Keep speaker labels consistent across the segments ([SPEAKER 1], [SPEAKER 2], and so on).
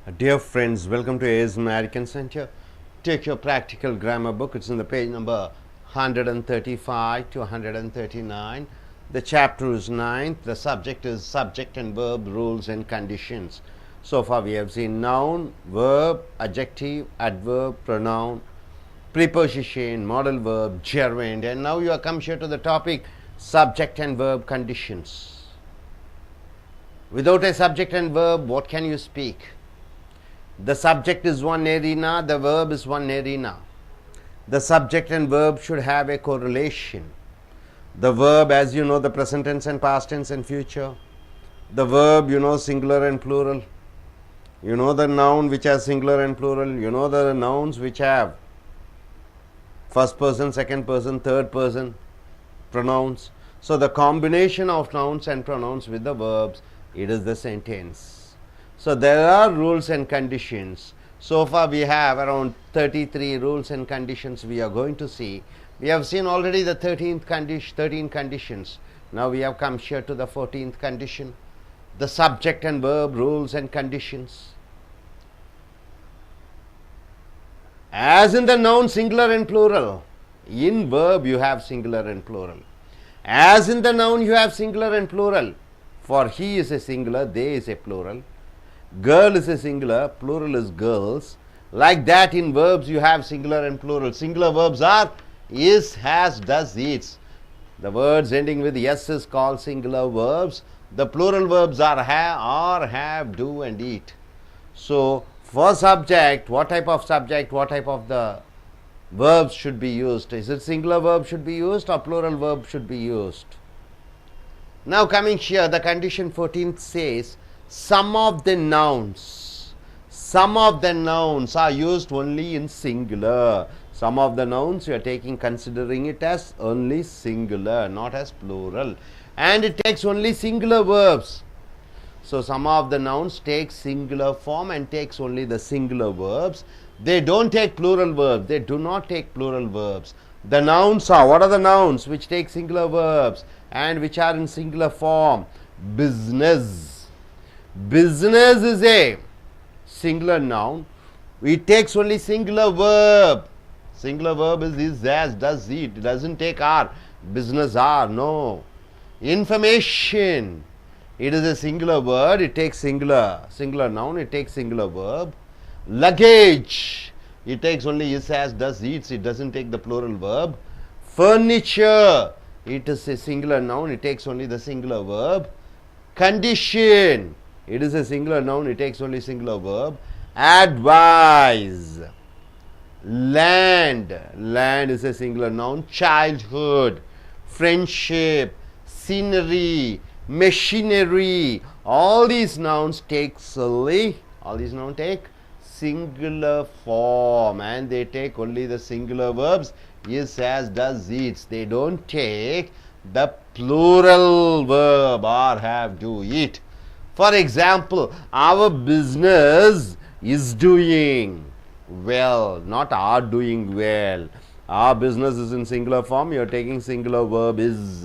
[SPEAKER 1] Dear friends, welcome to AS American Center. Take your practical grammar book. It's in the page number 135 to 139. The chapter is 9th. The subject is subject and verb rules and conditions. So far we have seen noun, verb, adjective, adverb, pronoun, preposition, modal verb, gerund, and now you are come here to the topic subject and verb conditions. Without a subject and verb, what can you speak? The subject is one arena, the verb is one arena. The subject and verb should have a correlation. The verb, as you know, the present tense and past tense and future. The verb, you know, singular and plural. You know the noun which has singular and plural. You know the nouns which have first person, second person, third person pronouns. So the combination of nouns and pronouns with the verbs, it is the sentence. So there are rules and conditions. So far we have around 33 rules and conditions we are going to see. We have seen already the 13 conditions. Now we have come here to the 14th condition. The subject and verb rules and conditions. As in the noun singular and plural, in verb you have singular and plural. As in the noun you have singular and plural. For he is a singular, they is a plural. Girl is a singular, plural is girls. Like that in verbs you have singular and plural. Singular verbs are is, has, does, eats. The words ending with s is called singular verbs. The plural verbs are have, do and eat. So for subject, what type of subject, what type of the verbs should be used? Is it singular verb should be used or plural verb should be used? Now coming here, the condition 14th says, some of the nouns are used only in singular. Some of the nouns you are considering it as only singular, not as plural, and it takes only singular verbs. So some of the nouns take singular form and takes only the singular verbs. They don't take plural verbs. They do not take plural verbs. The nouns are, what are the nouns which take singular verbs and which are in singular form? Business. Business is a singular noun. It takes only singular verb. Singular verb is, as, does, eat. It doesn't take are. Business are, no. Information. It is a singular word. It takes singular noun. It takes singular verb. Luggage. It takes only is, as, does, eats. It doesn't take the plural verb. Furniture. It is a singular noun. It takes only the singular verb. Condition. It is a singular noun, it takes only singular verb. Advise. Land. Land is a singular noun. Childhood. Friendship. Scenery. Machinery. All these nouns take solely, singular form and they take only the singular verbs. Is, as, does, eats. They don't take the plural verb or have, do, eat. For example, our business is doing well, not are doing well. Our business is in singular form, you are taking singular verb is.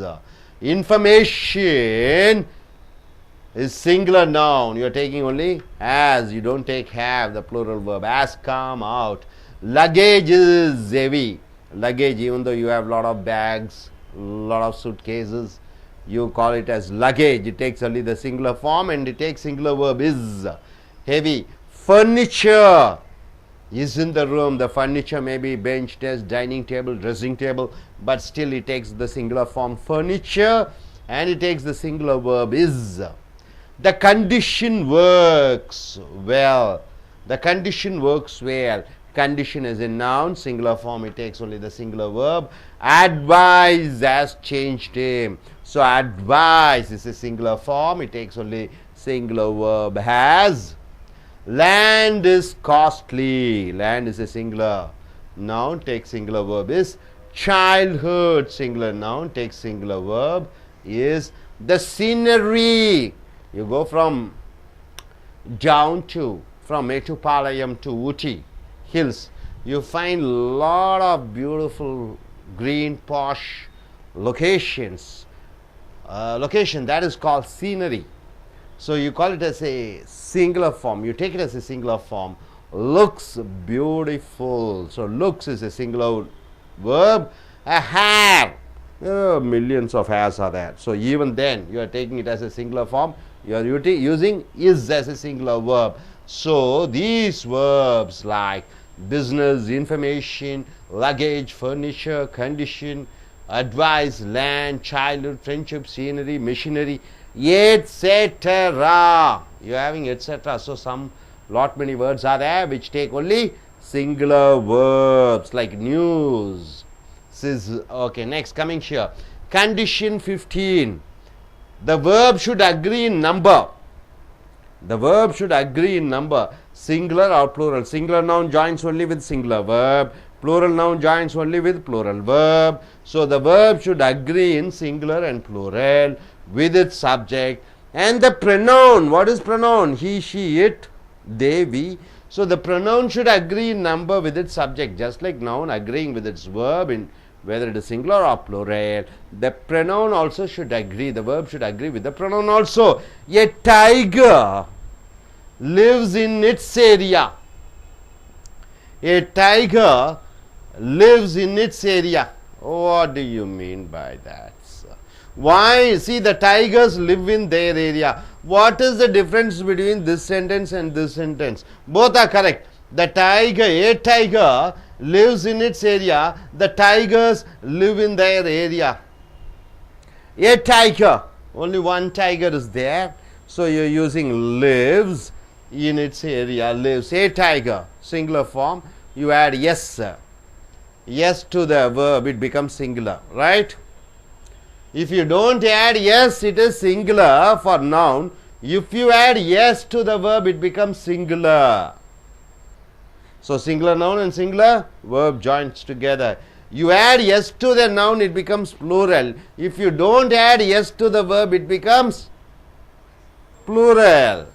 [SPEAKER 1] Information is singular noun, you are taking only as, you don't take have, the plural verb. As, come, out. Luggage is heavy. Luggage, even though you have lot of bags, lot of suitcases, you call it as luggage. It takes only the singular form and it takes singular verb is. Heavy. Furniture is in the room. The furniture may be bench, desk, dining table, dressing table, but still it takes the singular form furniture and it takes the singular verb is. The condition works well. The condition works well. Condition is a noun, singular form, it takes only the singular verb. Advise has changed him. So advise is a singular form, it takes only singular verb has. Land is costly. Land is a singular noun, takes singular verb is. Childhood, singular noun, takes singular verb is. The scenery, you go from Metupalayam to Uti hills, you find lot of beautiful green posh locations. Location that is called scenery. So you call it as a singular form. You take it as a singular form. Looks beautiful. So looks is a singular verb. A hair. Millions of hairs are there. So even then you are taking it as a singular form. You are using is as a singular verb. So these verbs like business, information, luggage, furniture, condition, advice, land, childhood, friendship, scenery, machinery, etc. You are having etc. So some lot many words are there which take only singular verbs like news. Okay, next coming here. Condition 15. The verb should agree in number. The verb should agree in number. Singular or plural. Singular noun joins only with singular verb. Plural noun joins only with plural verb. So the verb should agree in singular and plural with its subject. And the pronoun, what is pronoun? He, she, it, they, we. So the pronoun should agree in number with its subject, just like noun agreeing with its verb in whether it is singular or plural. The pronoun also should agree, the verb should agree with the pronoun also. A tiger lives in its area. A tiger lives in its area. What do you mean by that, sir? Why? See, the tigers live in their area. What is the difference between this sentence and this sentence? Both are correct. The tiger, a tiger lives in its area. The tigers live in their area. A tiger, only one tiger is there. So you are using lives in its area. Lives, a tiger, singular form. You add yes. Yes to the verb, it becomes singular, right? If you don't add yes, it is singular for noun. If you add yes to the verb, it becomes singular. So singular noun and singular verb joins together. You add yes to the noun, it becomes plural. If you don't add yes to the verb, it becomes plural.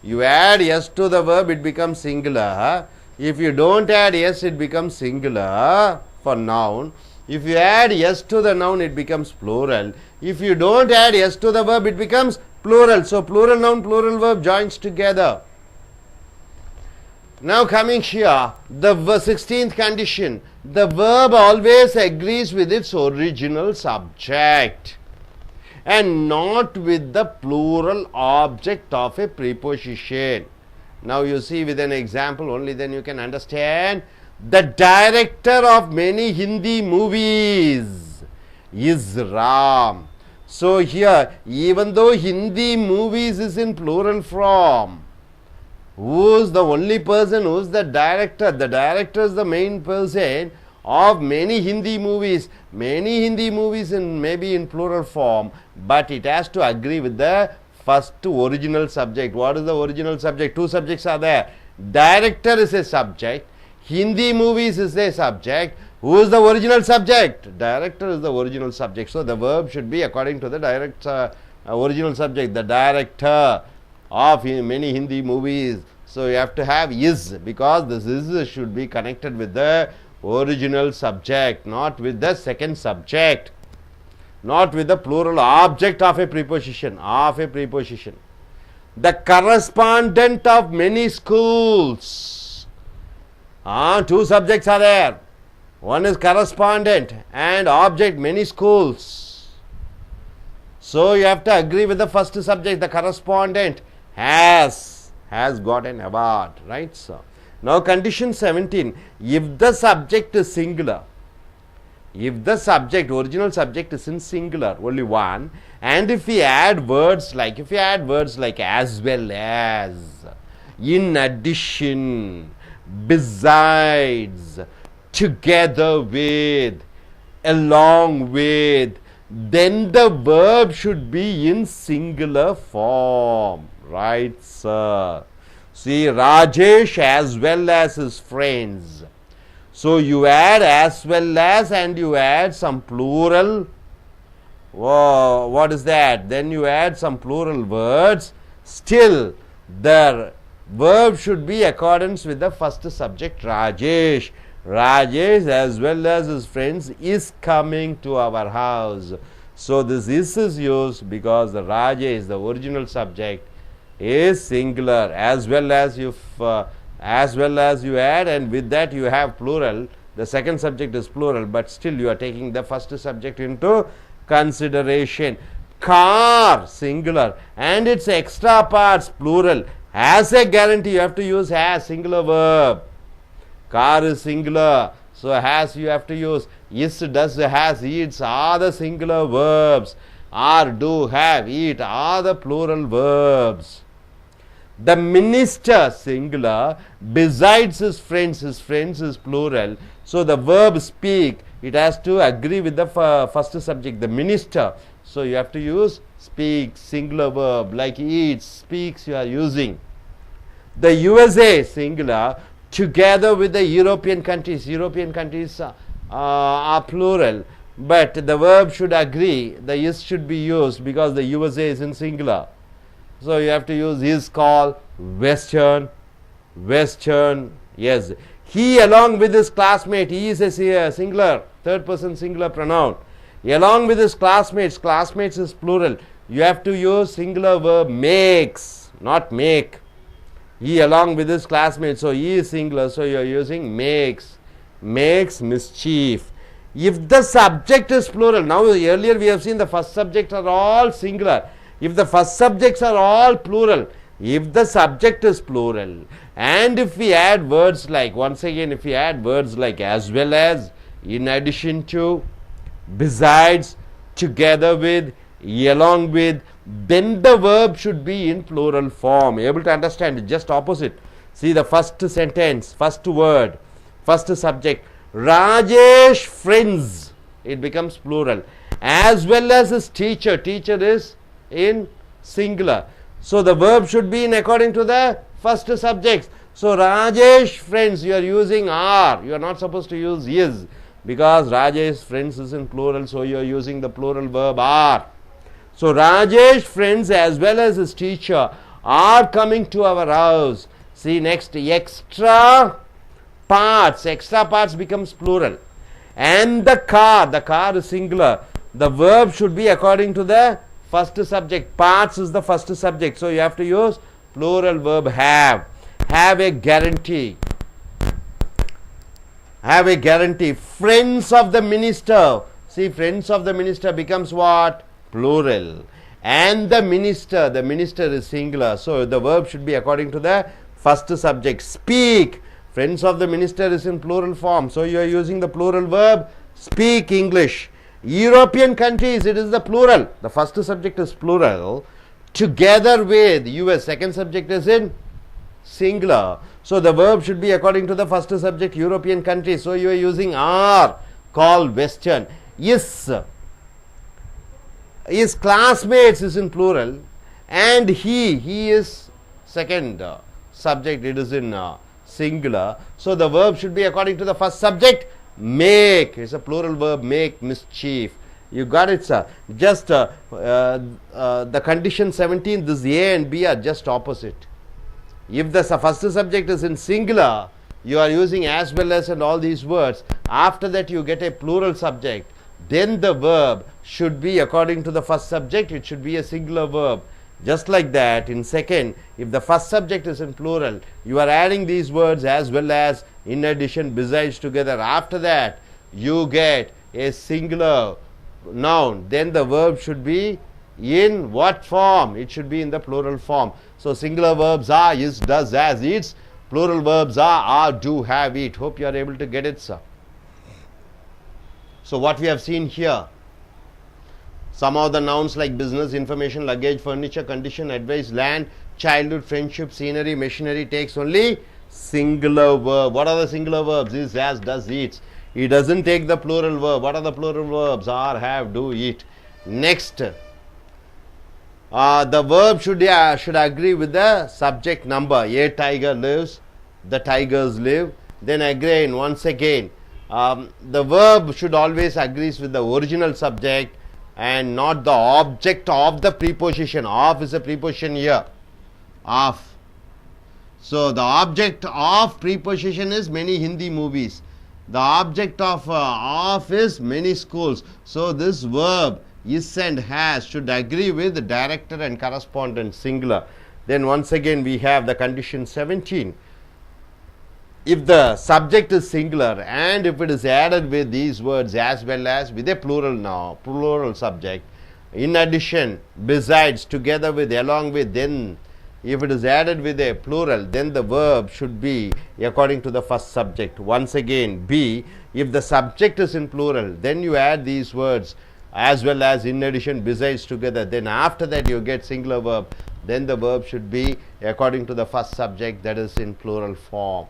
[SPEAKER 1] You add yes to the verb, it becomes singular. If you don't add yes, it becomes singular for noun. If you add yes to the noun, it becomes plural. If you don't add yes to the verb, it becomes plural. So plural noun, plural verb joins together. Now coming here, the 16th condition. The verb always agrees with its original subject and not with the plural object of a preposition. Now you see with an example, only then you can understand. The director of many Hindi movies is Ram. So here, even though Hindi movies is in plural form, who is the only person? Who is the director? The director is the main person of many Hindi movies. Many Hindi movies maybe in plural form, but it has to agree with the first original subject. What is the original subject? Two subjects are there. Director is a subject. Hindi movies is a subject. Who is the original subject? Director is the original subject. So the verb should be according to the original subject. The director of many Hindi movies. So you have to have is, because this is should be connected with the original subject, not with the second subject, not with the plural object of a preposition. The correspondent of many schools. Two subjects are there. One is correspondent and object, many schools. So you have to agree with the first subject. The correspondent has got an award, right? So now condition 17. If the subject is singular, if the subject, original subject is in singular, only one, and if we add words like, as well as, in addition, besides, together with, along with, then the verb should be in singular form, right, sir? See, Rajesh as well as his friends. So you add as well as and you add some plural. Whoa, what is that? Then you add some plural words. Still, the verb should be accordance with the first subject, Rajesh. Rajesh as well as his friends is coming to our house. So this is used because the Rajesh, the original subject, is singular, as well as you add, and with that you have plural. The second subject is plural, but still you are taking the first subject into consideration. Car, singular, and its extra parts, plural. As a guarantee, you have to use has, singular verb. Car is singular, so has you have to use. Is, does, has, eats are the singular verbs. Are, do, have, eat are the plural verbs. The minister, singular, besides his friends is plural. So the verb speak, it has to agree with the first subject, the minister. So you have to use speak, singular verb, like eats, speaks you are using. The USA, singular, together with the European countries are plural, but the verb should agree, the is should be used because the USA is in singular. So you have to use is called Western, yes. He along with his classmate, he is a singular, third person singular pronoun. Along with his classmates is plural. You have to use singular verb makes, not make. He along with his classmates, so he is singular, so you are using makes mischief. If the subject is plural, now earlier we have seen the first subject are all singular. If the first subjects are all plural, if the subject is plural, and if we add words like, once again, if we add words like as well as, in addition to, besides, together with, along with, then the verb should be in plural form. Able to understand it? Just opposite. See the first sentence, first word, first subject. Rajesh friends, it becomes plural. As well as his teacher, teacher is in singular. So the verb should be in according to the first subjects. So Rajesh friends, you are using are, you are not supposed to use is, because Rajesh friends is in plural, so you are using the plural verb are. So Rajesh friends as well as his teacher are coming to our house. See next, extra parts becomes plural. And the car is singular. The verb should be according to the first subject. Parts is the first subject, so you have to use plural verb have. Have a guarantee. Have a guarantee. Friends of the minister. See, friends of the minister becomes what? Plural. And the minister is singular, so the verb should be according to the first subject. Speak. Friends of the minister is in plural form, so you are using the plural verb speak English. European countries, it is the plural. The first subject is plural. Together with US, second subject is in singular. So the verb should be according to the first subject, European countries. So you are using are, called Western. Yes. His classmates is in plural, and he is second subject, it is in singular. So the verb should be according to the first subject, make. It's a plural verb, make mischief. You got it, sir. Just the condition 17, this A and B are just opposite. If the first subject is in singular, you are using as well as and all these words. After that you get a plural subject. Then the verb should be according to the first subject, it should be a singular verb. Just like that, in second, if the first subject is in plural, you are adding these words as well as, in addition, besides together. After that, you get a singular noun. Then the verb should be in what form? It should be in the plural form. So singular verbs are, is, does, has, eats. Plural verbs are, do, have, eat. Hope you are able to get it, sir. So what we have seen here, some of the nouns like business, information, luggage, furniture, condition, advice, land, childhood, friendship, scenery, machinery takes only singular verb. What are the singular verbs? Is, has, does, eats. He doesn't take the plural verb. What are the plural verbs? Are, have, do, eat. Next, the verb should agree with the subject number. A tiger lives, the tigers live. Then again, once again, the verb should always agree with the original subject and not the object of the preposition. Of is a preposition here. Of. So the object of preposition is many Hindi movies. The object of is many schools. So this verb is and has should agree with the director and correspondent, singular. Then once again we have the condition 17. If the subject is singular and if it is added with these words as well as with a plural subject, in addition, besides, together with, along with, then if it is added with a plural, then the verb should be according to the first subject. Once again, B, if the subject is in plural, then you add these words as well as, in addition, besides, together. Then after that you get singular verb. Then the verb should be according to the first subject, that is in plural form.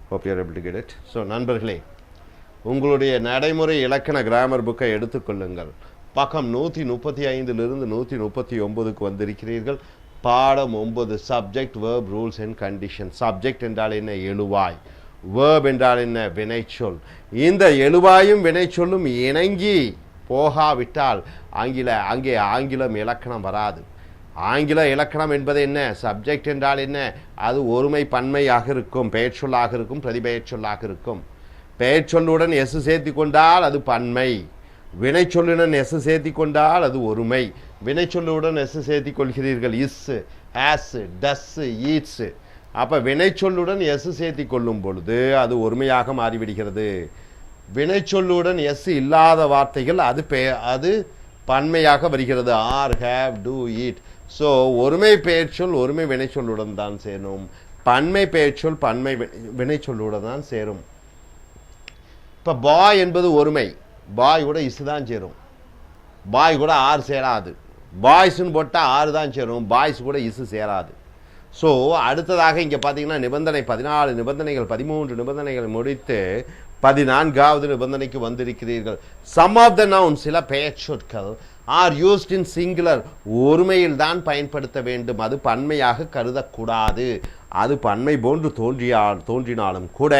[SPEAKER 1] Hope you are able to get it. So, நண்பர்களே, உங்களுடைய நடைமுறை இலக்கண grammar புக்கை எடுத்துக்கொள்ளுங்கள். பக்கம் 135 139க்கு வந்திருக்கிறீர்கள். பாடம் 9 subject verb rules and condition. Subject என்றால் என்ன? எழுவாய். வெர்ப் என்றால் என்ன? வினைச்சொல். இந்த எழுவாயும் வினைச்சொல்லும் இணங்கி போகாவிட்டால் அங்கே ஆங்கிலம் இலக்கணம் வராது. ஆங்கில இலக்கணம் என்பது என்ன? சப்ஜெக்ட் என்றால் என்ன? அது ஒருமை பன்மையாக இருக்கும், பெயர்ச்சொல்லாக இருக்கும், பிரதிபெயர்ச்சொல்லாக இருக்கும். பெயர்ச்சொல்லுடன் எஸ் சேர்த்தி கொண்டால் அது பன்மை, வினைச்சொல்லுடன் எஸ் சேர்த்தி கொண்டால் அது ஒருமை. வினைச்சொல்லுடன் எஸ் சேர்த்தி கொள்கிறீர்கள், இஸ், ஹேஸ், டஸ், ஈட்ஸ். அப்போ வினைச்சொல்லுடன் எஸ் சேர்த்தி கொள்ளும் பொழுது அது ஒருமையாக மாறிவிடுகிறது. வினைச்சொல்லுடன் எஸ் இல்லாத வார்த்தைகள் அது பன்மையாக வருகிறது. Are, have, do, eat. So ஒருமை பெயர்ச்சொல் ஒருமை வினைச்சொல்லுடன் தான் சேரும், பன்மை பெயர்ச்சொல் பன்மை வினைச்சொல்லுடன் தான் சேரும். இப்போ பாய் என்பது ஒருமை, பாய் கூட இசு தான் சேரும், பாய் கூட ஆர் சேராது. பாய்ஸ்ன்னு போட்டால் ஆறு தான் சேரும், பாய்ஸ் கூட இசு சேராது. ஸோ அடுத்ததாக இங்கே பார்த்தீங்கன்னா நிபந்தனை 14 நிபந்தனைகள் 13 நிபந்தனைகள் முடித்து 14வது நிபந்தனைக்கு வந்திருக்கிறீர்கள். சம் ஆஃப் த நவுன், சில பெயர் சொற்கள் ஆர் யூஸ்ட் இன் சிங்குலர், ஒருமையில் தான் பயன்படுத்த வேண்டும், அது பன்மையாக கருதக்கூடாது. அது பன்மை போன்று தோன்றினாலும் கூட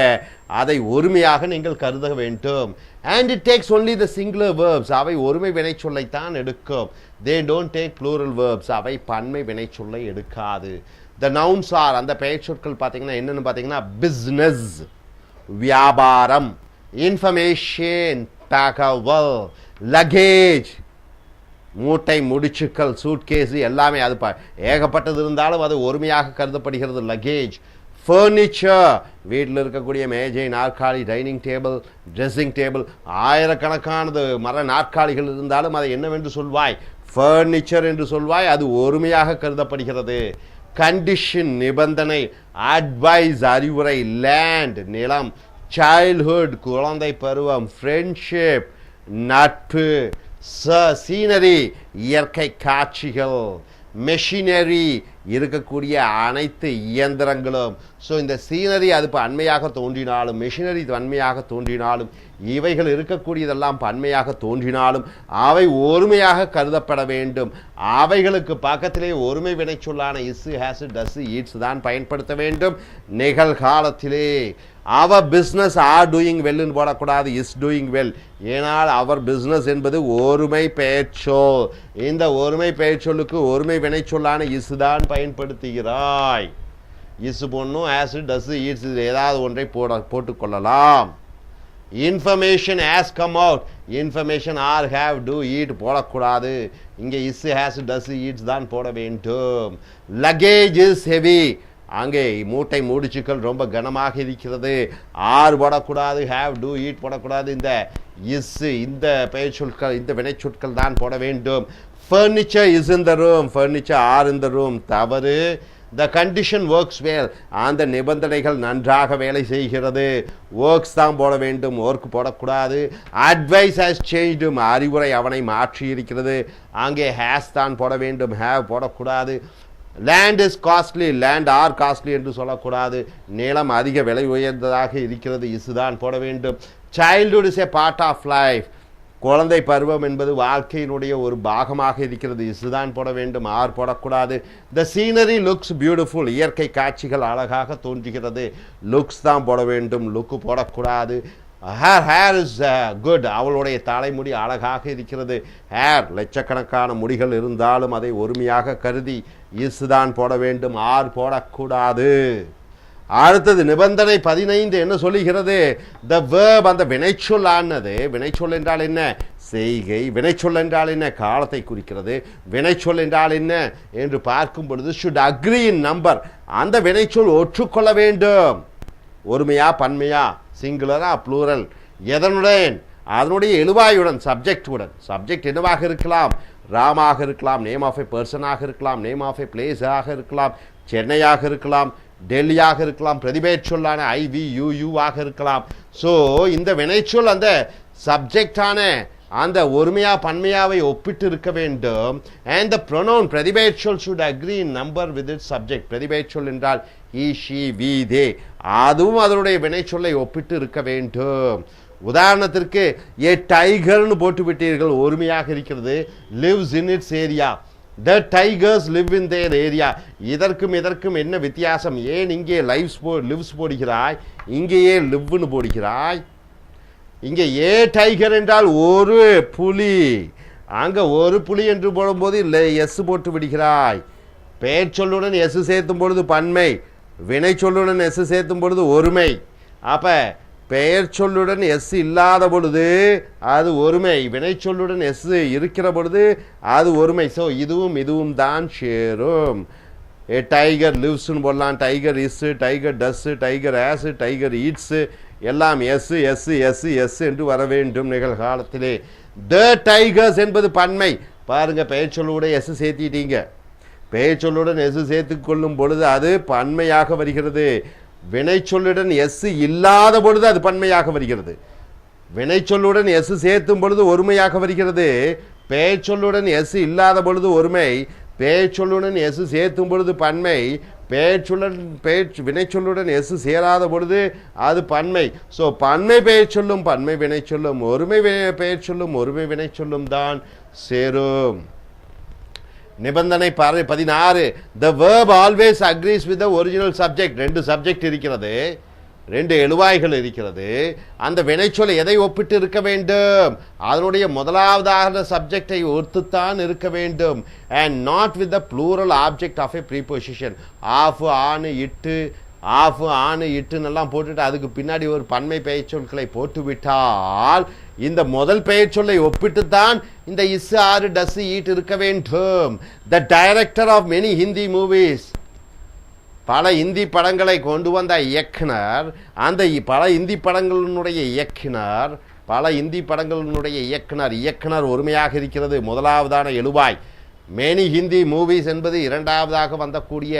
[SPEAKER 1] அதை ஒருமையாக நீங்கள் கருத வேண்டும். And it takes only the singular verbs, அவை ஒருமை வினைச்சொல்லைத்தான் எடுக்கும். They don't take plural verbs, அவை பன்மை வினைச்சொல்லை எடுக்காது. த நவுன்ஸ் ஆர், அந்த பெயர் சொற்கள் பார்த்தீங்கன்னா என்னென்னு பார்த்தீங்கன்னா பிஸ்னஸ் வியாபாரம், இன்ஃபர்மேஷன் தகவல், லக்கேஜ் மூட்டை முடிச்சுக்கள், சூட்கேஸு எல்லாமே அது ஏகப்பட்டது இருந்தாலும் அது ஒருமையாக கருதப்படுகிறது. லக்கேஜ், ஃபர்னிச்சர் வீட்டில் இருக்கக்கூடிய மேஜை, நாற்காலி, டைனிங் டேபிள், ட்ரெஸ்ஸிங் டேபிள், ஆயிரக்கணக்கானது மர நாற்காலிகள் இருந்தாலும் அதை என்னவென்று சொல்வாய்? ஃபர்னிச்சர் என்று சொல்வாய், அது ஒருமையாக கருதப்படுகிறது. கண்டிஷன் நிபந்தனை, அட்வைஸ் அறிவுரை, லேண்ட் நிலம், சைல்ட்ஹுட் குழந்தை பருவம், ஃப்ரெண்ட்ஷிப் நட்பு, சீனரி இயற்கை காட்சிகள், மெஷினரி இருக்கக்கூடிய அனைத்து இயந்திரங்களும். ஸோ இந்த சீனரி அது பன்மையாக தோன்றினாலும், மெஷினரி பன்மையாக தோன்றினாலும், இவைகள் இருக்கக்கூடியதெல்லாம் பன்மையாக தோன்றினாலும் அவை ஒருமையாக கருதப்பட வேண்டும். அவைகளுக்கு பக்கத்திலே ஒருமை வினைச்சொல்லான இஸ், ஹேஸ், டஸ், ஈட்ஸ் தான் பயன்படுத்த வேண்டும். நிகழ்காலத்திலே அவர் பிஸ்னஸ் ஆர் டூயிங் வெல்னு போடக்கூடாது, இஸ் டூயிங் வெல். ஏனால் அவர் பிஸ்னஸ் என்பது ஒருமை பெயர்ச்சொல். இந்த ஒருமை பெயர்ச்சொல்லுக்கு ஒருமை வினைச்சொல்லான இஸ் தான் பயன்படுத்துகிறாய். இஸ் பொண்ணும் ஆஸ், டஸ், ஈட்ஸ் ஏதாவது ஒன்றை போட்டுக்கொள்ளலாம். Information has come out, information are, have, do, it போடக்கூடாது. இங்கே இஸ், ஹேஸ், டஸ், ஈட்ஸ் தான் போட வேண்டும். லக்கேஜ் இஸ் ஹெவி, அங்கே மூட்டை மூடிச்சுக்கள் ரொம்ப கனமாக இருக்கிறது, ஆர் போடக்கூடாது, ஹேவ், டூ, ஈட் போடக்கூடாது. இந்த இஸ், இந்த பெயர் சொற்கள், இந்த வினைச்சொற்கள் தான் போட வேண்டும். Furniture is in the room, furniture are in the room தவறு. த கண்டிஷன் ஒர்க்ஸ் வேல், அந்த நிபந்தனைகள் நன்றாக வேலை செய்கிறது, ஒர்க்ஸ் தான் போட வேண்டும், ஒர்க் போடக்கூடாது. அட்வைஸ் ஹேஸ் சேஞ்ச்டு, அறிவுரை அவனை மாற்றி இருக்கிறது, அங்கே ஹேஸ் தான் போட வேண்டும், ஹேவ் போடக்கூடாது. Land is costly, land are costly என்று சொல்லக்கூடாது, நிலம் அதிக விலை உயர்ந்ததாக இருக்கிறது, இசுதான் போட வேண்டும். Childhood is a part of life, குழந்தை பருவம் என்பது வாழ்க்கையினுடைய ஒரு பாகமாக இருக்கிறது, இசுதான் போட வேண்டும், ஆர் போடக்கூடாது. த சீனரி லுக்ஸ் பியூட்டிஃபுல், இயற்கை காட்சிகள் அழகாக தோன்றுகிறது, லுக்ஸ் தான் போட வேண்டும், லுக்கு போடக்கூடாது. ஹேர் இஸ் குட், அவளுடைய தலைமுடி அழகாக இருக்கிறது, ஹேர் லட்சக்கணக்கான முடிகள் இருந்தாலும் அதை ஒருமையாக கருதி இஸ் தான் போட வேண்டும், ஆர் போடக்கூடாது. அடுத்தது நிபந்தனை 15 என்ன சொல்லுகிறது? த வேர்ப், அந்த வினைச்சொல் ஆனது, வினைச்சொல் என்றால் என்ன? செய்கை. வினைச்சொல் என்றால் என்ன? காலத்தை குறிக்கிறது. வினைச்சொல் என்றால் என்ன என்று பார்க்கும் பொழுது should agree in number. அந்த வினைச்சொல் ஒற்றுக்கொள்ள வேண்டும். ஒருமையா பன்மையா, சிங்குலரா ப்ளூரல், எதனுடன்? அதனுடைய எழுவாயுடன், சப்ஜெக்டுடன். சப்ஜெக்ட் என்னவாக இருக்கலாம்? ராமாக இருக்கலாம், நேம் ஆஃப் எ பர்சனாக இருக்கலாம், நேம் ஆஃப் எ பிளேஸாக இருக்கலாம், சென்னையாக இருக்கலாம், டெல்லியாக இருக்கலாம், பிரதிபெயர் சொல்லான IVUU ஆக இருக்கலாம். ஸோ இந்த வினைச்சொல் அந்த சப்ஜெக்டான அந்த ஒருமையா பன்மையாவை ஒப்பிட்டு இருக்க வேண்டும். and the pronoun பிரதிபெயர் சொல் should agree in number with its subject. பிரதிபெயர் சொல் என்றால் he, she, we, they, அதுவும் அதனுடைய வினைச்சொல்லை ஒப்பிட்டு இருக்க வேண்டும். உதாரணத்திற்கு ஏ டைகர்னு போட்டு விட்டீர்கள், ஒருமையாக இருக்கிறது. lives in its area. the tigers live in their area. இதற்கும் என்ன வித்தியாசம்? ஏன் இங்கே lives போடுகிறாய், இங்கேயே liveன்னு போடுகிறாய்? இங்கே ஏ டைகர் என்றால் ஒரு புலி, அங்கே ஒரு புலி என்று போடும்போது எஸ் போட்டு விடுகிறாய். பெயர் சொல்லுடன் எஸ் சேர்த்தும் பொழுது பன்மை, வினை சொல்லுடன் எஸ் சேர்த்தும் பொழுது ஒருமை. அப்போ பெயர் சொல்லுடன் எஸ் இல்லாத பொழுது அது ஒருமை, வினை சொல்லுடன் எஸ் இருக்கிற பொழுது அது ஒருமை. ஸோ இதுவும் தான் சேரும். ஏ டைகர் லிவ்ஸ்ன்னு போடலாம், tiger is, tiger does, tiger as, tiger eats, எல்லாம் எஸ் எஸ் எஸ் எஸ் என்று வர வேண்டும் நிகழ்காலத்திலே. த டைகர்ஸ் என்பது பன்மை. பாருங்க, பெயர் சொல்லுடன் எஸ் சேர்த்திட்டீங்க. பெயர் சொல்லுடன் எஸ் சேர்த்து கொள்ளும் பொழுது அது பன்மையாக வருகிறது. வினை சொல்லுடன் எஸ் இல்லாத பொழுது அது பன்மையாக வருகிறது. வினை சொல்லுடன் எஸ் சேர்த்தும் பொழுது ஒருமையாக வருகிறது. பெயர் சொல்லுடன் எஸ் இல்லாத பொழுது ஒருமை, பெயர் சொல்லுடன் எஸ் சேர்த்தும் பொழுது பன்மை, வினை சொல்லுடன் எஸ் சேராத பொழுது அது பன்மை. ஸோ பன்மை பெயர் சொல்லும், பன்மை வினை சொல்லும், ஒருமை பெயர் சொல்லும், ஒருமை வினை சொல்லும் தான் சேரும். நிபந்தனை 16. the verb always agrees with the original subject. 2 subject இருக்கிறது, 2 எழுவாய்கள் இருக்கிறது. அந்த வினைச்சொல் எதை ஒப்பிட்டு இருக்க வேண்டும்? அதனுடைய முதலாவதாக சப்ஜெக்டை ஒத்துத்தான் இருக்க வேண்டும். and not with the plural object of a preposition. Of, on, it, of, ஆணு, இட்டுன்னெல்லாம் போட்டுட்டு அதுக்கு பின்னாடி ஒரு பன்மை பெயர் சொற்களை போட்டுவிட்டால் இந்த முதல் பெயர் சொல்லை ஒப்பிட்டுத்தான் இந்த இஸ், ஆறு, டஸ், ஈட் இருக்க வேண்டும். The director of many Hindi movies. பல இந்தி படங்களை கொண்டு வந்த இயக்குனர், அந்த பல இந்தி படங்களினுடைய இயக்குனர் ஒருமையாக இருக்கிறது, முதலாவதான எழுவாய். மெனி ஹிந்தி மூவிஸ் என்பது இரண்டாவதாக வந்தக்கூடிய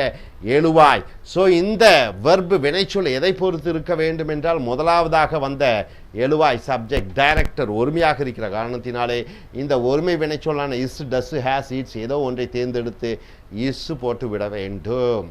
[SPEAKER 1] எழுவாய். ஸோ இந்த வெர்பு வினைச்சொல் எதை பொறுத்து இருக்க வேண்டும் என்றால் முதலாவதாக வந்த எழுவாய் சப்ஜெக்ட் டைரக்டர் ஒருமையாக இருக்கிற காரணத்தினாலே இந்த ஒருமை வினைச்சொல்லான இஸ், டஸ், ஹேஸ், ஈட்ஸ் ஏதோ ஒன்றை தேர்ந்தெடுத்து இஸ் போட்டு விட வேண்டும்.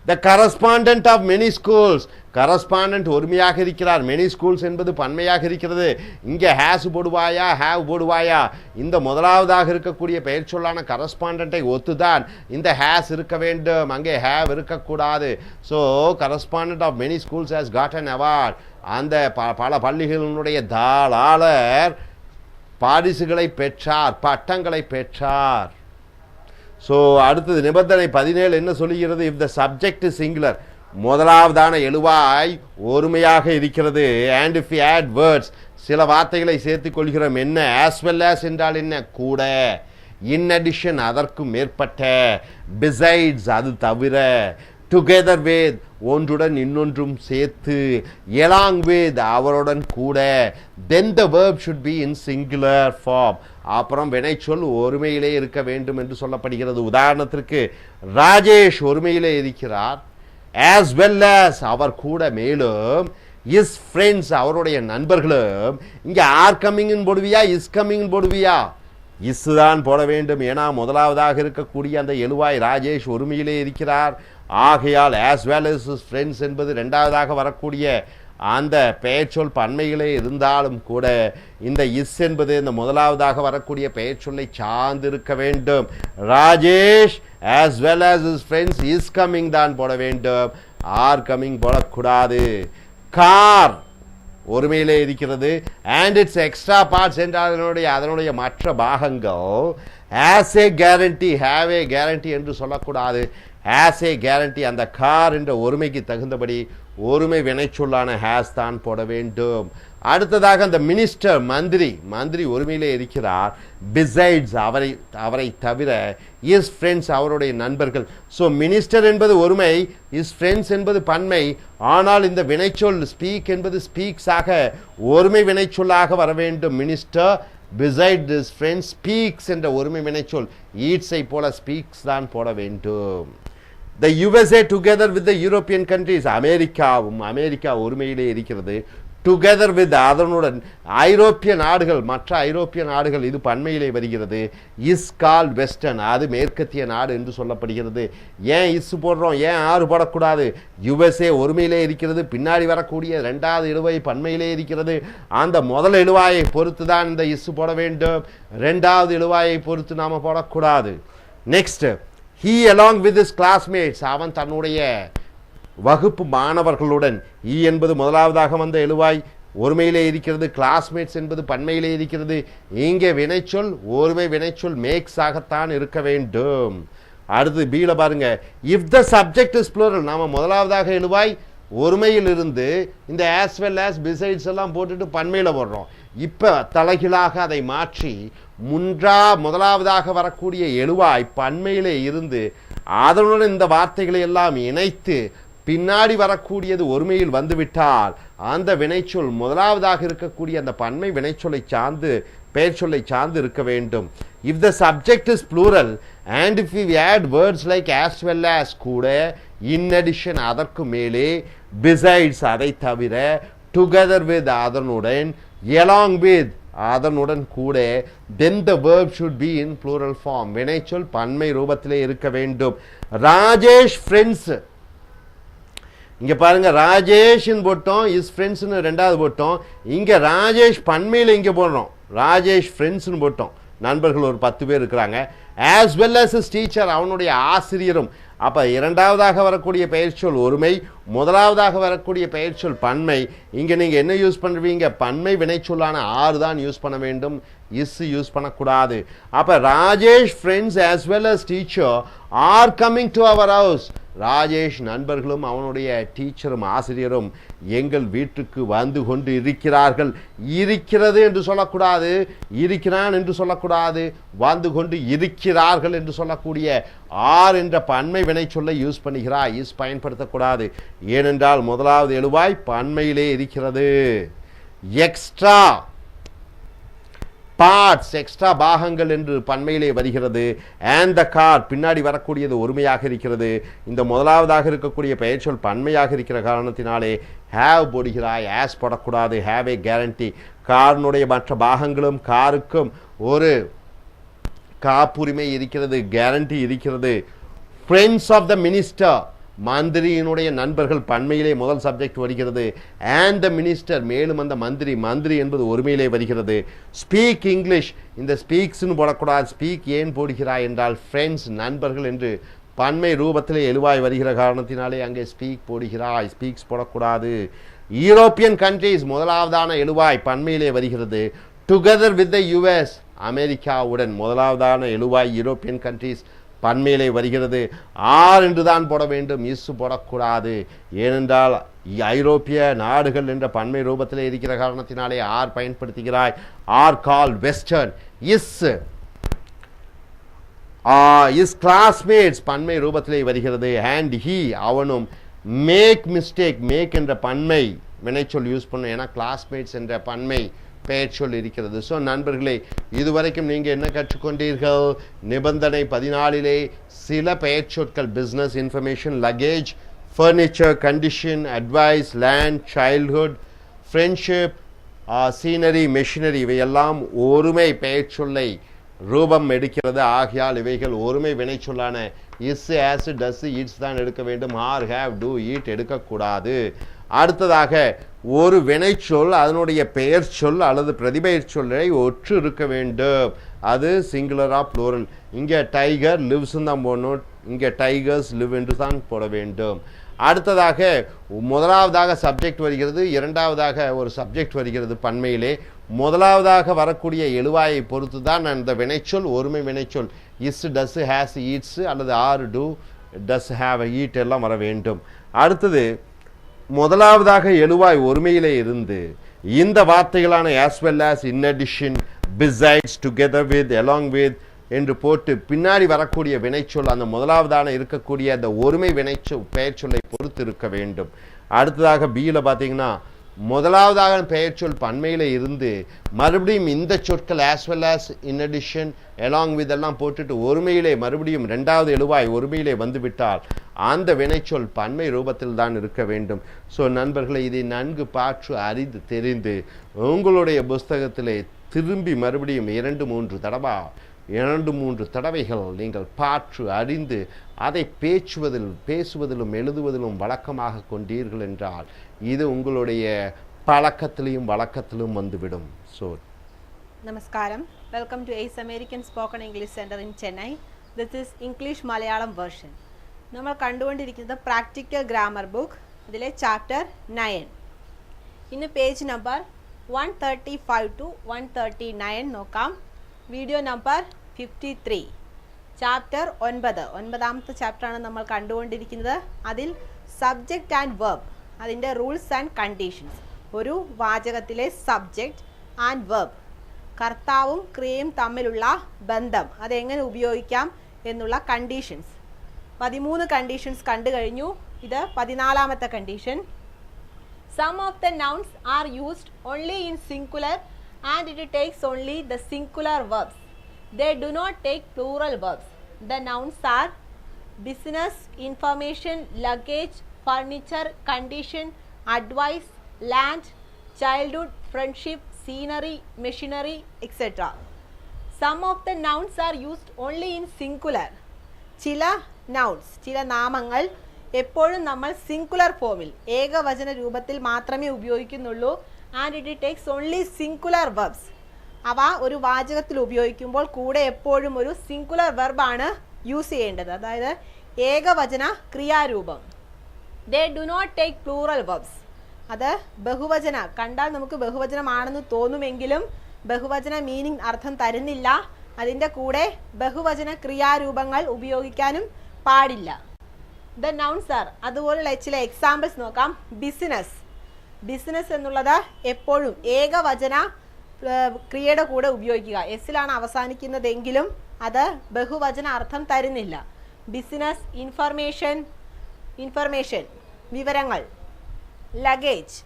[SPEAKER 1] The correspondent of many schools. correspondent ஒருமையாக இருக்கிறார், many schools என்பது பன்மையாக இருக்கிறது. இங்கே has போடுவாயா, have போடுவாயா? இந்த முதலாவதாக இருக்கக்கூடிய பெயர் சொல்லான கரஸ்பாண்டன்ட்டை ஒத்துதான் இந்த has இருக்க வேண்டும், அங்கே have இருக்கக்கூடாது. So correspondent of many schools has got an award. அந்த பல பள்ளிகளினுடைய தாளாளர் பாரிசுகளை பெற்றார், பட்டங்களை பெற்றார். ஸோ அடுத்தது நிபந்தனை 17 என்ன சொல்லுகிறது? இஃப் த சப்ஜெக்ட் சிங்குலர், முதலாவதான எழுவாய் ஒருமையாக இருக்கிறது. And if you add words, சில வார்த்தைகளை சேர்த்துக் கொள்கிறோம். என்ன? ஆஸ் வெல் ஆஸ் என்றால் என்ன? கூட, இன் அடிஷன் அதற்கும் மேற்பட்ட, பிசைட்ஸ் அது தவிர, டுகெதர் வித் ஒன்றுடன் இன்னொன்றும் சேர்த்து, எலாங் வித் அவருடன் கூட, then the verb should be in singular form. அப்புறம் வினைச்சொல் ஒருமையிலே இருக்க வேண்டும் என்று சொல்லப்படுகிறது. உதாரணத்திற்கு ராஜேஷ் ஒருமையிலே இருக்கிறார், ஆஸ் வெல் ஆஸ் அவர் கூட, மேலும் இஸ் ஃப்ரெண்ட்ஸ் அவருடைய நண்பர்களும். இங்கே ஆர் கம்மிங் போடுவியா, இஸ் கம்மிங் போடுவியா? இஸ் தான் போட வேண்டும். ஏன்னா முதலாவதாக இருக்கக்கூடிய அந்த எழுவாய் ராஜேஷ் ஒருமையிலே இருக்கிறார். ஆகையால் as well as his friends என்பது இரண்டாவதாக வரக்கூடிய அந்த பெயர்ச்சொல் பன்மைகளே இருந்தாலும் கூட இந்த இஸ் என்பது இந்த முதலாவதாக வரக்கூடிய பெயர்ச்சொல்லை சார்ந்திருக்க வேண்டும். Rajesh as well as his friends is coming தான் போட வேண்டும், ஆர் கம்மிங் போடக்கூடாது. கார் ஒருமையிலே இருக்கிறது. and its extra parts என்றால் அதனுடைய மற்ற பாகங்கள் as a guarantee, have a guarantee என்று சொல்லக்கூடாது. Has a guarantee. அந்த கார் என்ற ஒருமைக்கு தகுந்தபடி ஒருமை வினைச்சொல்லான ஹேஸ் தான் போட வேண்டும். அடுத்ததாக அந்த மினிஸ்டர் மந்திரி ஒருமையிலே இருக்கிறார். பிசைட்ஸ் அவரை தவிர இஸ் ஃப்ரெண்ட்ஸ் அவருடைய நண்பர்கள். ஸோ மினிஸ்டர் என்பது ஒருமை, இஸ் ஃப்ரெண்ட்ஸ் என்பது பன்மை. ஆனால் இந்த வினைச்சொல் ஸ்பீக் என்பது ஸ்பீக்ஸாக ஒருமை வினைச்சொல்லாக வர வேண்டும். Minister beside is friends speaks என்ற ஒருமை வினைச்சொல் ஈட்ஸை போல ஸ்பீக்ஸ் தான் போட வேண்டும். The USA together with the European countries, America ஒருமையிலே இருக்கிறது. டுகெதர் வித் அதனுடன் ஐரோப்பிய நாடுகள், மற்ற ஐரோப்பிய நாடுகள், இது பன்மையிலே வருகிறது. இஸ் கால்ட் வெஸ்டர்ன், அது மேற்கத்திய நாடு என்று சொல்லப்படுகிறது. ஏன் இஸ் போடுறோம், ஏன் ஆறு போடக்கூடாது? யுஎஸ்ஏ ஒருமையிலே இருக்கிறது, பின்னாடி வரக்கூடிய இரண்டாவது இழுவாய் பன்மையிலே இருக்கிறது. அந்த முதல் இழுவாயை பொறுத்து தான் இந்த இஸ் போட வேண்டும், இரண்டாவது இழுவாயை பொறுத்து நாம் போடக்கூடாது. Next, he along with his classmates, அவன் தன்னுடைய வகுப்பு மாணவர்களுடன். ஈ என்பது முதலாவதாக வந்த எழுவாய் ஒருமையிலே இருக்கிறது, கிளாஸ்மேட்ஸ் என்பது பன்மையிலே இருக்கிறது. இங்கே வினைச்சொல் ஒருமை வினைச்சொல் மேக்ஸாகத்தான் இருக்க வேண்டும். அடுத்து பீல பாருங்க, if the subject is plural, நாம முதலாவதாக எழுவாய் ஒருமையில் இருந்து இந்த as well as besides எல்லாம் போட்டுட்டு பன்மையில் போடுறோம். இப்போ தலைகீழாக அதை மாற்றி முதலாவதாக வரக்கூடிய எழுவாய் பன்மையிலே இருந்து அதனுடன் இந்த வார்த்தைகளை எல்லாம் இணைத்து பின்னாடி வரக்கூடியது ஒருமையில் வந்துவிட்டால் அந்த வினைச்சொல் முதலாவதாக இருக்கக்கூடிய அந்த பன்மை வினைச்சொல்லை சார்ந்து பெயர் சொல்லை சார்ந்து இருக்க வேண்டும். If the subject is plural and if you add words like as well as கூட, இன் அடிஷன் அதற்கு மேலே, பிசைட்ஸ் அதை தவிர, டுகெதர் வித் அதனுடன், along with அதனுடன் கூட, then the verb should be in plural form, வினைச்சொல் பன்மை ரூபத்திலே இருக்க வேண்டும். ராஜேஷ் ஃப்ரெண்ட்ஸ், இங்க பாருங்க ராஜேஷ் போட்டோம், இஸ் ஃப்ரெண்ட்ஸ்னு ரெண்டாவது போட்டோம். இங்க ராஜேஷ் பன்மையில் இங்க போடுறோம், ராஜேஷ் ஃப்ரெண்ட்ஸ்னு போட்டோம். நண்பர்கள் ஒரு 10 பேர் இருக்கிறாங்க. as well as his teacher, அவனுடைய ஆசிரியரும். அப்போ இரண்டாவதாக வரக்கூடிய பெயர்ச்சொல் ஒருமை, முதலாவதாக வரக்கூடிய பெயர்ச்சொல் பன்மை. இங்கே நீங்கள் என்ன யூஸ் பண்ணுவீங்க, பன்மை வினைச்சொல்லான ஆறு தான் யூஸ் பண்ண வேண்டும், இஸ் யூஸ் பண்ணக்கூடாது. அப்போ Rajesh friends as well as teacher are coming to our house, Rajesh நண்பர்களும் அவனுடைய டீச்சரும் ஆசிரியரும் எங்கள் வீட்டுக்கு வந்து கொண்டு இருக்கிறார்கள். இருக்கிறது என்று சொல்லக்கூடாது, இருக்கிறான் என்று சொல்லக்கூடாது, வந்து கொண்டு இருக்கிறார்கள் என்று சொல்லக்கூடிய ஆர் என்ற பன்மை வினை சொல்லை யூஸ் பண்ணுகிறாய், இஸ் பயன்படுத்தக்கூடாது. ஏனென்றால் முதலாவது எழுவாய் பன்மையிலே இருக்கிறது. எக்ஸ்ட்ரா பார்ட்ஸ், எக்ஸ்ட்ரா பாகங்கள் என்று பன்மையிலே வருகிறது. அண்ட் த கார் பின்னாடி வரக்கூடியது ஒருமையாக இருக்கிறது. இந்த முதலாவதாக இருக்கக்கூடிய பெயர்ச்சொல் பன்மையாக இருக்கிற காரணத்தினாலே ஹேவ் போடுகிறாய், ஆஸ் போடக்கூடாது. ஹேவ் ஏ கேரண்டி, காரினுடைய மற்ற பாகங்களும் காருக்கும் ஒரு காப்புரிமை இருக்கிறது, கேரண்டி இருக்கிறது. ஃப்ரெண்ட்ஸ் ஆஃப் த மினிஸ்டர், மந்திரியினுடைய நண்பர்கள் பன்மையிலே முதல் சப்ஜெக்ட் வருகிறது. அண்ட் த மினிஸ்டர், மேலும் அந்த மந்திரி என்பது ஒருமையிலே வருகிறது. ஸ்பீக் இங்கிலீஷ், இந்த ஸ்பீக்ஸ்னு போடக்கூடாது. ஸ்பீக் ஏன் போடுகிறாய் என்றால் ஃப்ரெண்ட்ஸ் நண்பர்கள் என்று பன்மை ரூபத்திலே எழுவாய் வருகிற காரணத்தினாலே அங்கே ஸ்பீக் போடுகிறாய், ஸ்பீக்ஸ் போடக்கூடாது. யூரோப்பியன் கண்ட்ரீஸ் முதலாவதான எழுவாய் பன்மையிலே வருகிறது. டுகெதர் வித் த யுஎஸ், அமெரிக்காவுடன் முதலாவதான எழுவாய் யூரோப்பியன் கண்ட்ரீஸ் பன்மையிலே வருகிறது. ஆர் என்று தான் போட வேண்டும், இஸ் போடக்கூடாது. ஏனென்றால் ஐரோப்பிய நாடுகள் என்ற பன்மை ரூபத்திலே இருக்கிற காரணத்தினாலே ஆர் பயன்படுத்துகிறாய். Are call western. Is classmates பன்மை ரூபத்திலே வருகிறது. அண்ட் ஹி அவனும். மேக் மிஸ்டேக், மேக் என்ற பன்மை வினைச்சொல் யூஸ் பண்ணும், ஏன்னா கிளாஸ்மேட்ஸ் என்ற பன்மை பெயர்ச்சொல் இருக்கிறது. ஸோ நண்பர்களே, இதுவரைக்கும் நீங்கள் என்ன கற்றுக்கொண்டீர்கள்? நிபந்தனை 14 சில பெயர்ச்சொற்கள், business, information, luggage, furniture, condition, advice, land, childhood, friendship, scenery, machinery, இவையெல்லாம் ஒருமை பெயர்ச்சொல்லை ரூபம் எடுக்கிறது. ஆகையால் இவைகள் ஒருமை வினைச்சொல்லான இஸ், ஆஸ், டஸ், இட்ஸ் தான் எடுக்க வேண்டும். ஆர், ஹேவ், டூ, ஈட் எடுக்கக்கூடாது. அடுத்ததாக ஒரு வினைச்சொல் அதனுடைய பெயர் சொல் அல்லது பிரதிபெயர் சொல்லை ஒற்று இருக்க வேண்டும். அது சிங்குலரா ப்ளூரல். இங்கே டைகர் லிவ்ஸ் தான் போடணும், இங்கே டைகர்ஸ் லிவ் என்று தான் போட வேண்டும். அடுத்ததாக முதலாவதாக சப்ஜெக்ட் வருகிறது, இரண்டாவதாக ஒரு சப்ஜெக்ட் வருகிறது பன்மையிலே. முதலாவதாக வரக்கூடிய எழுவாயை பொறுத்து தான் அந்த வினைச்சொல் ஒருமை வினைச்சொல் இஸ், டஸ், ஹேஸ், ஈட்ஸ் அல்லது are, do does have eat எல்லாம் வர வேண்டும். அடுத்தது முதலாவதாக எழுவாய் ஒருமையிலே இருந்து இந்த வார்த்தைகளான as well as, in addition, besides, together with, along with என்று போட்டு பின்னாடி வரக்கூடிய வினைச்சொல் அந்த முதலாவதான இருக்கக்கூடிய அந்த ஒருமை பெயர் சொல்லை பொறுத்து இருக்க வேண்டும். அடுத்ததாக பியில் பார்த்தீங்கன்னா முதலாவதாக பெயர்ச்சொல் பன்மையில் இருந்து மறுபடியும் இந்த சொற்கள் as well as, in addition, along with எல்லாம் போட்டுட்டு ஒருமையிலே மறுபடியும் ரெண்டாவது எழுவாய் ஒருமையிலே வந்துவிட்டால் அந்த வினைச்சொல் பன்மை ரூபத்தில் தான் இருக்க வேண்டும். ஸோ நண்பர்களை இதை நன்கு பாற்று அறிந்து தெரிந்து உங்களுடைய புஸ்தகத்திலே திரும்பி மறுபடியும் 2-3 தடவைகள் நீங்கள் பாற்று அறிந்து அதை பேசுவதிலும் எழுதுவதிலும் வழக்கமாக கொண்டீர்கள் என்றால் இது உங்களுடைய பழக்கத்திலும் வழக்கத்திலும் வந்துவிடும். So
[SPEAKER 2] Namaskaram. Welcome to ACE American Spoken English Center in Chennai. This is English Malayalam version. നമ്മൾ കണ്ടുകൊണ്ടിരിക്കുന്നത് പ്രാക്ടിക്കൽ ഗ്രാമർ ബുക്ക് അതിലെ ചാപ്റ്റർ 9. ഇന്ന് പേജ് നമ്പർ 135 to 139 നോക്കാം. Video number 53. ചാപ്റ്റർ 9. 9ാമത്തെ ചാപ്റ്ററാണ് നമ്മൾ കണ്ടുകൊണ്ടിരിക്കുന്നത്. അതിൽ സബ്ജക്റ്റ് ആൻഡ് വെർബ് അതിൻ്റെ റൂൾസ് ആൻഡ് കണ്ടീഷൻസ്. ഒരു വാചകത്തിലെ സബ്ജക്റ്റ് ആൻഡ് വെർബ് കർത്താവും ക്രിയയും തമ്മിലുള്ള ബന്ധം അതെങ്ങനെ ഉപയോഗിക്കാം എന്നുള്ള കണ്ടീഷൻസ് 13 കണ്ടീഷൻസ് കണ്ടു കഴിഞ്ഞു. ഇത് 14ാമത്തെ condition. Some of the nouns are used only in singular and it takes only the singular verbs. They do not take plural verbs. The nouns are business, information, luggage, furniture, condition, advice, land, childhood, friendship, scenery, machinery, etc. Some of the nouns are used only in singular. ചില nouns ചില നാമങ്ങൾ എപ്പോഴും നമ്മൾ singular ഫോമിൽ ഏകവചന രൂപത്തിൽ മാത്രമേ ഉപയോഗിക്കുന്നുള്ളൂ. And it takes only singular verbs. അവ ഒരു വാചകത്തിൽ ഉപയോഗിക്കുമ്പോൾ കൂടെ എപ്പോഴും ഒരു സിംഗുലർ വെർബാണ് യൂസ് ചെയ്യേണ്ടത്, അതായത് ഏകവചന ക്രിയാരൂപം. They do not take plural verbs. അത് ബഹുവചന കണ്ടാൽ നമുക്ക് ബഹുവചനമാണെന്ന് തോന്നുമെങ്കിലും ബഹുവചന മീനിങ് അർത്ഥം തരുന്നില്ല. അതിൻ്റെ കൂടെ ബഹുവചന ക്രിയാരൂപങ്ങൾ ഉപയോഗിക്കാനും പാടില്ല. ദ നൗൺസ് ആർ അതുപോലുള്ള ചില എക്സാമ്പിൾസ് നോക്കാം. ബിസിനസ്. ബിസിനസ് എന്നുള്ളത് എപ്പോഴും ഏകവചന ക്രിയയുടെ കൂടെ ഉപയോഗിക്കുക. എസിലാണ് അവസാനിക്കുന്നതെങ്കിലും അത് ബഹുവചന അർത്ഥം തരുന്നില്ല. ബിസിനസ്. ഇൻഫർമേഷൻ വിവരങ്ങൾ. ലഗേജ്.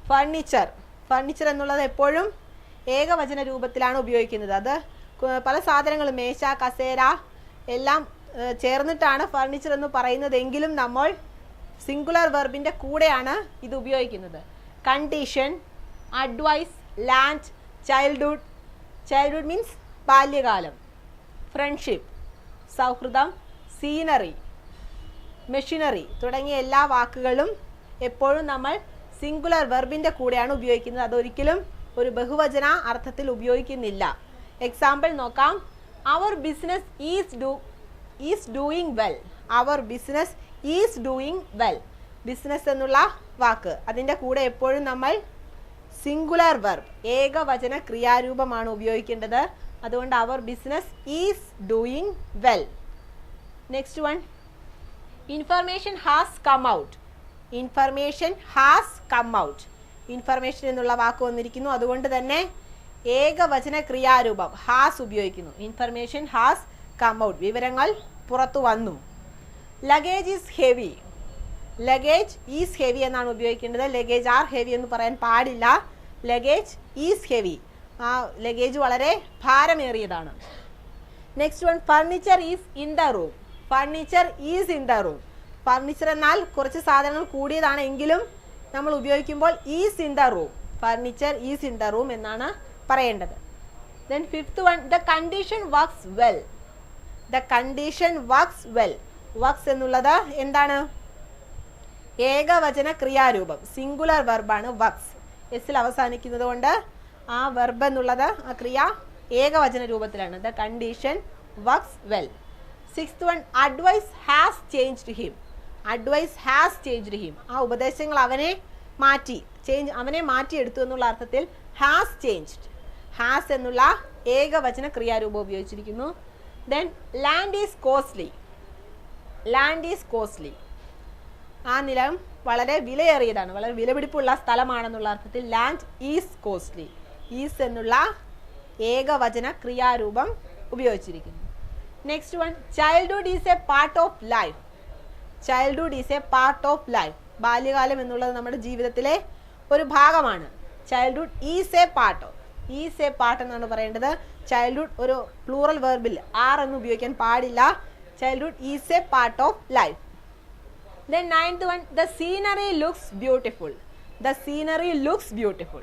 [SPEAKER 2] ഫർണിച്ചർ എന്നുള്ളത് എപ്പോഴും ഏകവചന രൂപത്തിലാണ് ഉപയോഗിക്കുന്നത്. അത് പല സാധനങ്ങളും മേശ, കസേര എല്ലാം ചേർന്നിട്ടാണ് ഫർണിച്ചർ എന്ന് പറയുന്നതെങ്കിലും നമ്മൾ സിംഗുലർ വെർബിൻ്റെ കൂടെയാണ് ഇത് ഉപയോഗിക്കുന്നത്. Condition, advice, land, childhood means ബാല്യകാലം, ഫ്രണ്ട്ഷിപ്പ് സൗഹൃദം, സീനറി, മെഷീനറി തുടങ്ങിയ എല്ലാ വാക്കുകളും എപ്പോഴും നമ്മൾ സിംഗുലർ വെർബിൻ്റെ കൂടെയാണ് ഉപയോഗിക്കുന്നത്. അതൊരിക്കലും ഒരു ബഹുവചന അർത്ഥത്തിൽ ഉപയോഗിക്കുന്നില്ല. എക്സാമ്പിൾ നോക്കാം. Our business is doing well. Our business is doing well. Business എന്നുള്ള വാക്ക് അതിൻ്റെ കൂടെ എപ്പോഴും നമ്മൾ സിംഗുലർ വെർബ് ഏകവചന ക്രിയാരൂപമാണ് ഉപയോഗിക്കേണ്ടത്. അതുകൊണ്ട് our business is doing well. Next one. Information has come out. Information എന്നുള്ള വാക്ക് വന്നിരിക്കുന്നു. അതുകൊണ്ട് തന്നെ ഏകവചന ക്രിയാരൂപം ഹാസ് ഉപയോഗിക്കുന്നു. Information has come out. വിവരങ്ങൾ പുറത്തു വന്നു. ലഗേജ് ഈസ് ഹെവി എന്നാണ് ഉപയോഗിക്കേണ്ടത്. ലഗേജ് ആർ ഹെവി എന്ന് പറയാൻ പാടില്ല. Luggage is heavy. ആ ലഗേജ് വളരെ ഭാരമേറിയതാണ്. Next one. Furniture is in the room. Furniture എന്നാൽ കുറച്ച് സാധനങ്ങൾ കൂടിയതാണ് എങ്കിലും നമ്മൾ ഉപയോഗിക്കുമ്പോൾ is in the room. Furniture is in the room എന്നാണ് പറയേണ്ടത്. Then fifth one. The condition works well. Works എന്നുള്ളത് എന്താണ്? ഏകവചന ക്രിയാരൂപം. സിംഗുലർ വെർബാണ് വർക്ക്സ്. എസിൽ അവസാനിക്കുന്നത് കൊണ്ട് ആ വെർബ് എന്നുള്ളത് ആ ക്രിയ ഏകവചന രൂപത്തിലാണ്. The condition works well. Sixth one. Advice has changed him. ആ ഉപദേശങ്ങൾ അവനെ മാറ്റിയെടുത്തു എന്നുള്ള അർത്ഥത്തിൽ ഹാസ് ചേഞ്ച്ഡ്. ഹാസ് എന്നുള്ള ഏകവചന ക്രിയാരൂപം ഉപയോഗിച്ചിരിക്കുന്നു. Then land is costly. Land is costly. ആ നിലം വളരെ വിലയേറിയതാണ്, വളരെ വിലപിടിപ്പുള്ള സ്ഥലമാണെന്നുള്ള അർത്ഥത്തിൽ ലാൻഡ് ഈസ് കോസ്റ്റ്ലി. ഈസ് എന്നുള്ള ഏകവചന ക്രിയാരൂപം ഉപയോഗിച്ചിരിക്കുന്നു. Next one, childhood is a part of life. Childhood is a part of life. ബാല്യകാലം എന്നുള്ളത് നമ്മുടെ ജീവിതത്തിലെ ഒരു ഭാഗമാണ്. Childhood is a part of. Is a part എന്നാണ് പറയേണ്ടത്. ചൈൽഡ്ഹുഡ് ഒരു പ്ലൂറൽ വെർബിൽ ആർ എന്ന് ഉപയോഗിക്കാൻ പാടില്ല. Childhood is a part of life. Then ninth one, the scenery looks beautiful. The scenery looks beautiful.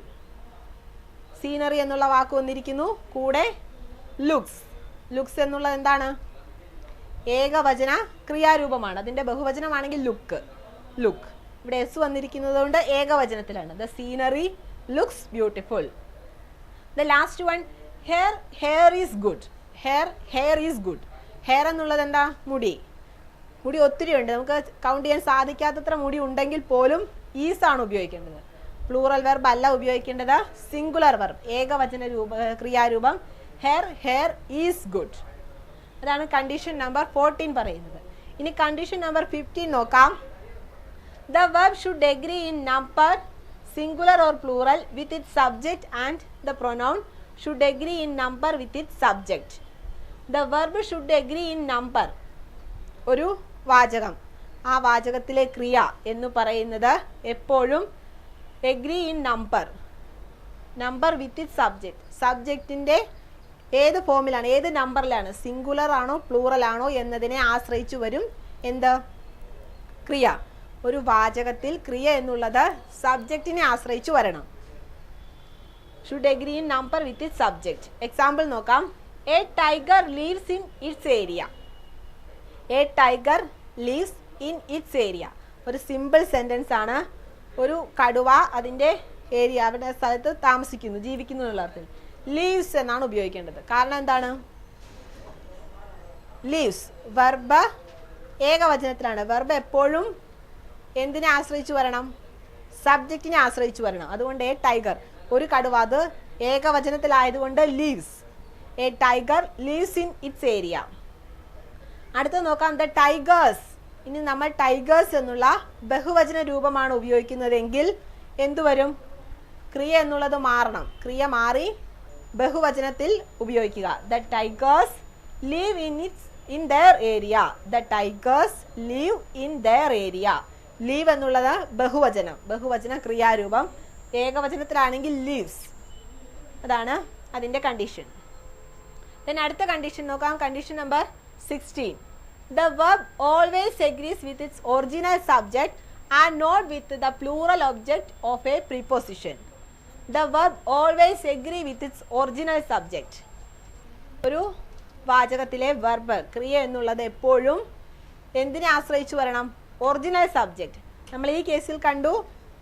[SPEAKER 2] Scenery എന്നുള്ള വാക്ക് വന്നിരിക്കുന്നു, കൂടെ ലുക്സ്. ലുക്സ് എന്നുള്ളത് എന്താണ്? ഏകവചന ക്രിയാരൂപമാണ്. അതിൻ്റെ ബഹുവചനമാണെങ്കിൽ ലുക്ക്. ലുക്ക്. ഇവിടെ എസ് വന്നിരിക്കുന്നത് കൊണ്ട് ഏകവചനത്തിലാണ്. The scenery looks beautiful. The last one, hair is good. Hair is good. Hair എന്നുള്ളത് എന്താ? മുടി. മുടി ഒത്തിരി ഉണ്ട്, നമുക്ക് കൗണ്ട് ചെയ്യാൻ സാധിക്കാത്തത്ര മുടി ഉണ്ടെങ്കിൽ പോലും ഈസ് ആണ് ഉപയോഗിക്കേണ്ടത്. പ്ലൂറൽ വെർബ് അല്ല ഉപയോഗിക്കേണ്ടത്, സിംഗുലർ വെർബ്, ഏകവചന ക്രിയാരൂപം. Hair is good. അതാണ് കണ്ടീഷൻ നമ്പർ 14 പറയുന്നത്. ഇനി കണ്ടീഷൻ നമ്പർ 15 നോക്കാം. The verb should agree in number, singular or plural, with it subject and the pronoun should agree in number with it subject. The verb should agree in number. ഒരു വാചകം, ആ വാചകത്തിലെ ക്രിയ എന്ന് പറയുന്നത് എപ്പോഴും agree in number, number with it subject. സബ്ജക്റ്റിൻ്റെ ഏത് ഫോമിലാണ്, ഏത് നമ്പറിലാണ്, സിംഗുലർ ആണോ പ്ലൂറൽ ആണോ എന്നതിനെ ആശ്രയിച്ചു വരും എന്ത്? ക്രിയ. ഒരു വാചകത്തിൽ ക്രിയ എന്നുള്ളത് സബ്ജക്റ്റിനെ ആശ്രയിച്ചു വരണം. Should agree in number with it subject. Example നോക്കാം. A tiger lives in its area. A tiger lives in its area. ഒരു സിമ്പിൾ സെൻറ്റൻസ് ആണ്. ഒരു കടുവ അതിൻ്റെ ഏരിയ, അവരുടെ സ്ഥലത്ത് താമസിക്കുന്നു, ജീവിക്കുന്നു എന്നുള്ള അർത്ഥത്തിൽ ലീവ്സ് എന്നാണ് ഉപയോഗിക്കേണ്ടത്. കാരണം എന്താണ്? Leaves verb ഏകവചനത്തിലാണ്. വെർബ് എപ്പോഴും എന്തിനെ ആശ്രയിച്ചു വരണം? സബ്ജക്റ്റിനെ ആശ്രയിച്ചു വരണം. അതുകൊണ്ട് എ ടൈഗർ, ഒരു കടുവ, അത് ഏകവചനത്തിലായതുകൊണ്ട് lives. A tiger lives in its area. അടുത്ത് നോക്കാം, ദ ടൈഗേഴ്സ്. ഇനി നമ്മൾ ടൈഗേഴ്സ് എന്നുള്ള ബഹുവചന രൂപമാണ് ഉപയോഗിക്കുന്നതെങ്കിൽ എന്തുവരും? ക്രിയ എന്നുള്ളത് മാറണം. ക്രിയ മാറി ബഹുവചനത്തിൽ ഉപയോഗിക്കുക. The tigers leave in there area. The tigers leave in there area. Leave എന്നുള്ളത് ബഹുവചനം, ബഹുവചന ക്രിയാരൂപം. ഏകവചനത്തിലാണെങ്കിൽ ലീവ്സ്. അതാണ് അതിൻ്റെ കണ്ടീഷൻ. then അടുത്ത കണ്ടീഷൻ നോക്കാം. Condition number 16. The verb always agrees with its original subject and not with the plural object of a preposition. The verb always agree with its original subject. ഒരു വാചകത്തിലെ verb ക്രിയ എന്നുള്ളത് എപ്പോഴും എന്തിനെ ആശ്രയിച്ചു വരണം? Original subject. നമ്മൾ ഈ കേസിൽ കണ്ടു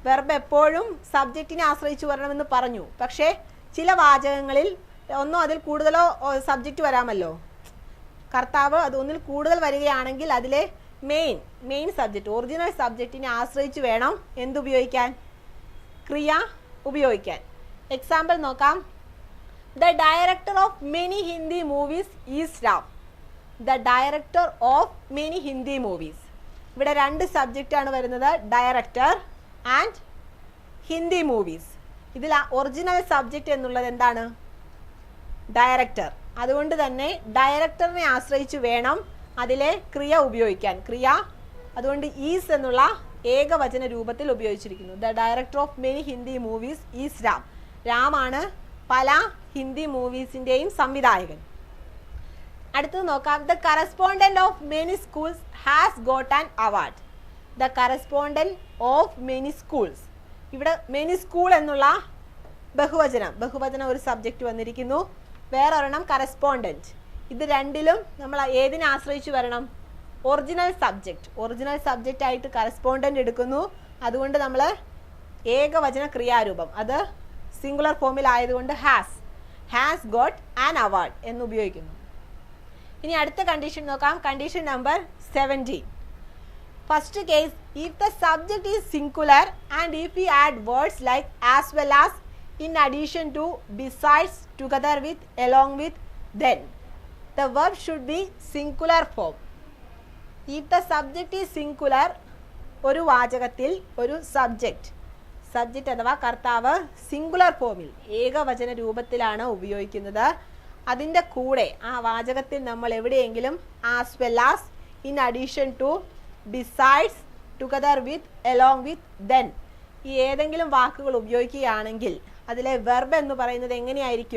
[SPEAKER 2] വെർബ് എപ്പോഴും സബ്ജക്റ്റിനെ ആശ്രയിച്ചു വരണമെന്ന് പറഞ്ഞു. പക്ഷേ ചില വാചകങ്ങളിൽ ഒന്നോ അതിൽ കൂടുതലോ സബ്ജക്റ്റ് വരാമല്ലോ. കർത്താവ് അത് ഒന്നിൽ കൂടുതൽ വരികയാണെങ്കിൽ അതിലെ മെയിൻ സബ്ജക്റ്റ്, ഒറിജിനൽ സബ്ജക്റ്റിനെ ആശ്രയിച്ച് വേണം എന്തുപയോഗിക്കാൻ? ക്രിയ ഉപയോഗിക്കാൻ. എക്സാമ്പിൾ നോക്കാം. The director of many Hindi movies is Ram. The director of many Hindi movies. ഇവിടെ രണ്ട് സബ്ജക്റ്റാണ് വരുന്നത്, ഡയറക്ടർ ആൻഡ് ഹിന്ദി മൂവീസ്. ഇതിൽ ഒറിജിനൽ സബ്ജക്റ്റ് എന്നുള്ളത് എന്താണ്? ഡയറക്ടർ. അതുകൊണ്ട് തന്നെ ഡയറക്ടറിനെ ആശ്രയിച്ച് വേണം അതിലെ ക്രിയ ഉപയോഗിക്കാൻ. ക്രിയ അതുകൊണ്ട് ഈസ് എന്നുള്ള ഏകവചന രൂപത്തിൽ ഉപയോഗിച്ചിരിക്കുന്നു. The director of many Hindi movies is Ram. രാമാണ് പല ഹിന്ദി മൂവീസിൻ്റെയും സംവിധായകൻ. അടുത്തത് നോക്കാം. The correspondent of many schools has got an award. The correspondent of many schools. ഇവിടെ മെനി സ്കൂൾ എന്നുള്ള ബഹുവചനം ഒരു സബ്ജക്റ്റ് വന്നിരിക്കുന്നു, വേറൊരെണ്ണം കറസ്പോണ്ടന്റ്. ഇത് രണ്ടിലും നമ്മൾ ഏതിനെ ആശ്രയിച്ച് വരണം? ഒറിജിനൽ സബ്ജക്റ്റ് ആയിട്ട് കറസ്പോണ്ടന്റ് എടുക്കുന്നു. അതുകൊണ്ട് നമ്മൾ ഏകവചന ക്രിയാരൂപം, അത് സിംഗുലർ ഫോമിൽ ആയതുകൊണ്ട് ഹാസ് ഗോട്ട് ആൻ അവാർഡ് എന്ന് ഉപയോഗിക്കുന്നു. ഇനി അടുത്ത കണ്ടീഷൻ നോക്കാം. Condition number 17. First case, if the subject is singular and if we add words like as well as, in addition to, besides, together with, along with, then, the verb should be singular form. If the subject is singular, ഒരു വാചകത്തിൽ ഒരു subject അഥവാ കർത്താവ് singular ഫോമിൽ ഏകവചന രൂപത്തിലാണ് ഉപയോഗിക്കുന്നത്. അതിൻ്റെ കൂടെ ആ വാചകത്തിൽ നമ്മൾ എവിടെയെങ്കിലും as well as, in addition to, besides, together with, along with, then ഈ ഏതെങ്കിലും വാക്കുകൾ ഉപയോഗിക്കുകയാണെങ്കിൽ അതിലെ വെർബ് എന്ന് പറയുന്നത് എങ്ങനെയായിരിക്കും?